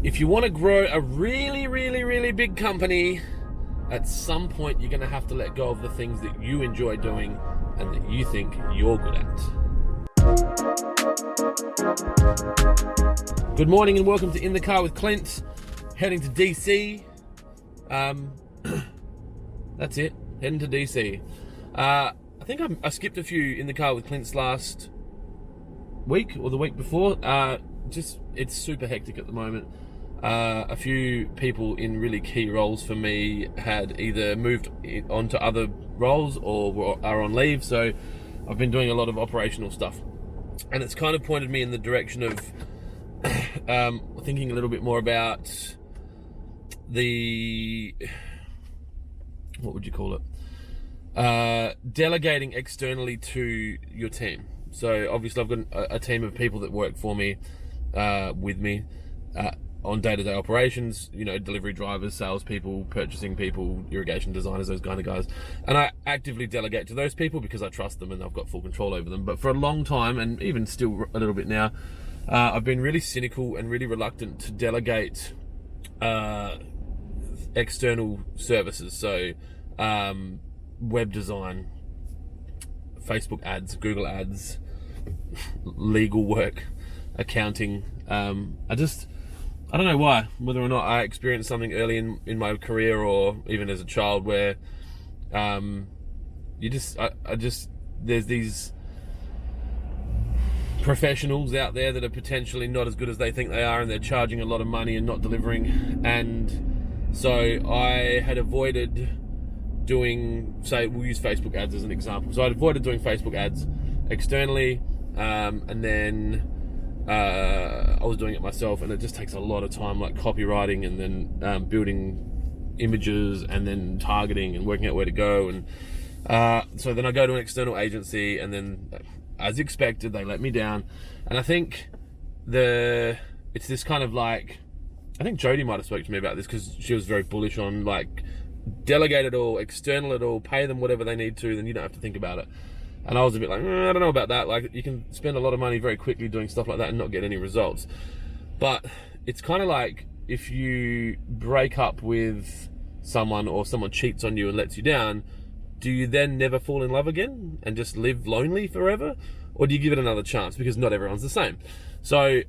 If you want to grow a really, really, really big company, at some point you're going to have to let go of the things that you enjoy doing and that you think you're good at. Good morning and welcome to In the Car with Clint. Heading to DC. That's it. Heading to DC. I think I skipped a few In the Car with Clint's last week or the week before. It's super hectic at the moment. A few people in really key roles for me had either moved on to other roles or are on leave, so I've been doing a lot of operational stuff, and it's kind of pointed me in the direction of thinking a little bit more about the, what would you call it, delegating externally to your team. So obviously I've got a team of people that work for me, with me, on day-to-day operations, delivery drivers, salespeople, purchasing people, irrigation designers, those kind of guys. And I actively delegate to those people because I trust them and I've got full control over them. But for a long time, and even still a little bit now, I've been really cynical and really reluctant to delegate external services. So web design, Facebook ads, Google ads, legal work, accounting. I don't know why, whether or not I experienced something early in my career or even as a child where there's these professionals out there that are potentially not as good as they think they are, and they're charging a lot of money and not delivering. And so I had avoided doing, say, we'll use Facebook ads as an example. So I avoided doing Facebook ads externally, and then I was doing it myself, and it just takes a lot of time, like copywriting and then building images and then targeting and working out where to go. And so then I go to an external agency, and then as expected, they let me down. And I think it's this kind of like, I think Jodie might have spoken to me about this because she was very bullish on like delegate it all, external it all, pay them whatever they need to, then you don't have to think about it. And I was a bit like, I don't know about that. Like, you can spend a lot of money very quickly doing stuff like that and not get any results. But it's kind of like if you break up with someone or someone cheats on you and lets you down, do you then never fall in love again and just live lonely forever? Or do you give it another chance? Because not everyone's the same. So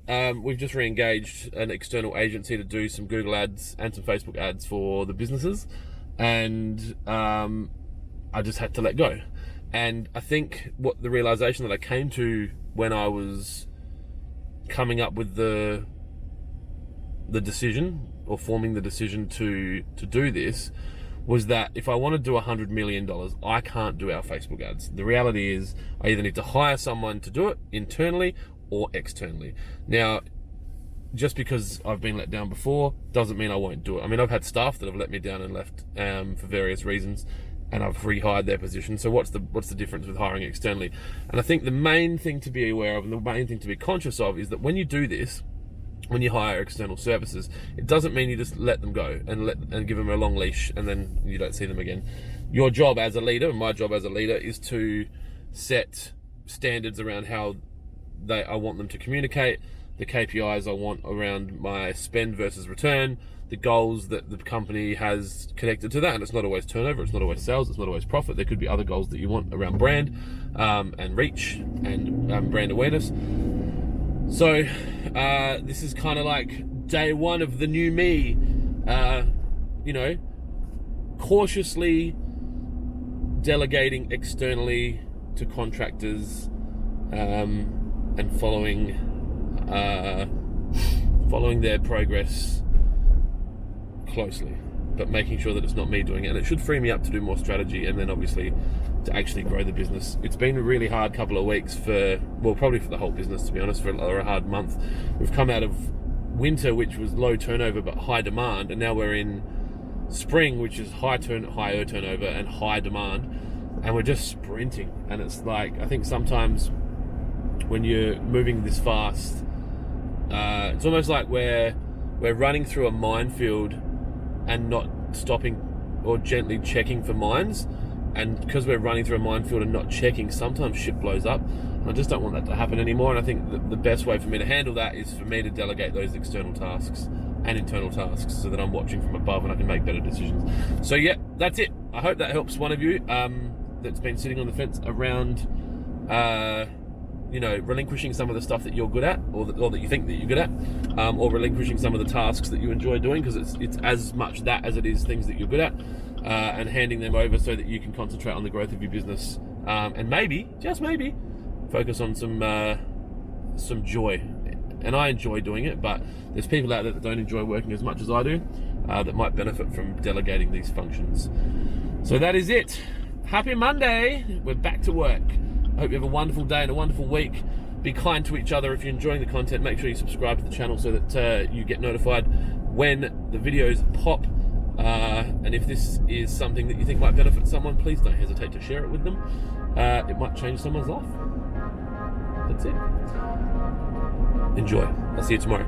we've just re-engaged an external agency to do some Google ads and some Facebook ads for the businesses. And I just had to let go. And I think what the realization that I came to when I was coming up with the decision, or forming the decision to do this, was that if I want to do $100 million, I can't do our Facebook ads. The reality is I either need to hire someone to do it internally or externally. Now, just because I've been let down before doesn't mean I won't do it. I mean, I've had staff that have let me down and left for various reasons, and I've rehired their position. So what's the difference with hiring externally? And I think the main thing to be aware of and the main thing to be conscious of is that when you do this, when you hire external services, it doesn't mean you just let them go and give them a long leash and then you don't see them again. Your job as a leader, and my job as a leader, is to set standards around how I want them to communicate, the KPIs I want around my spend versus return, the goals that the company has connected to that. And it's not always turnover, it's not always sales, it's not always profit. There could be other goals that you want around brand and reach and brand awareness. So this is kind of like day one of the new me, cautiously delegating externally to contractors, and following their progress closely, but making sure that it's not me doing it. And it should free me up to do more strategy, and then obviously to actually grow the business. It's been a really hard couple of weeks probably for the whole business, to be honest, for a hard month. We've come out of winter, which was low turnover but high demand, and now we're in spring, which is higher turnover and high demand, and we're just sprinting. And it's like, I think sometimes when you're moving this fast, it's almost like we're running through a minefield and not stopping or gently checking for mines. And because we're running through a minefield and not checking, sometimes shit blows up. And I just don't want that to happen anymore. And I think the best way for me to handle that is for me to delegate those external tasks and internal tasks, so that I'm watching from above and I can make better decisions. So yeah, that's it. I hope that helps one of you that's been sitting on the fence around relinquishing some of the stuff that you're good at, or that you think that you're good at, or relinquishing some of the tasks that you enjoy doing, because it's as much that as it is things that you're good at, and handing them over so that you can concentrate on the growth of your business, and maybe, just maybe, focus on some joy. And I enjoy doing it, but there's people out there that don't enjoy working as much as I do, that might benefit from delegating these functions. So that is it. Happy Monday. We're back to work. I hope you have a wonderful day and a wonderful week. Be kind to each other. If you're enjoying the content, make sure you subscribe to the channel so that you get notified when the videos pop. And if this is something that you think might benefit someone, please don't hesitate to share it with them. It might change someone's life. That's it. Enjoy. I'll see you tomorrow.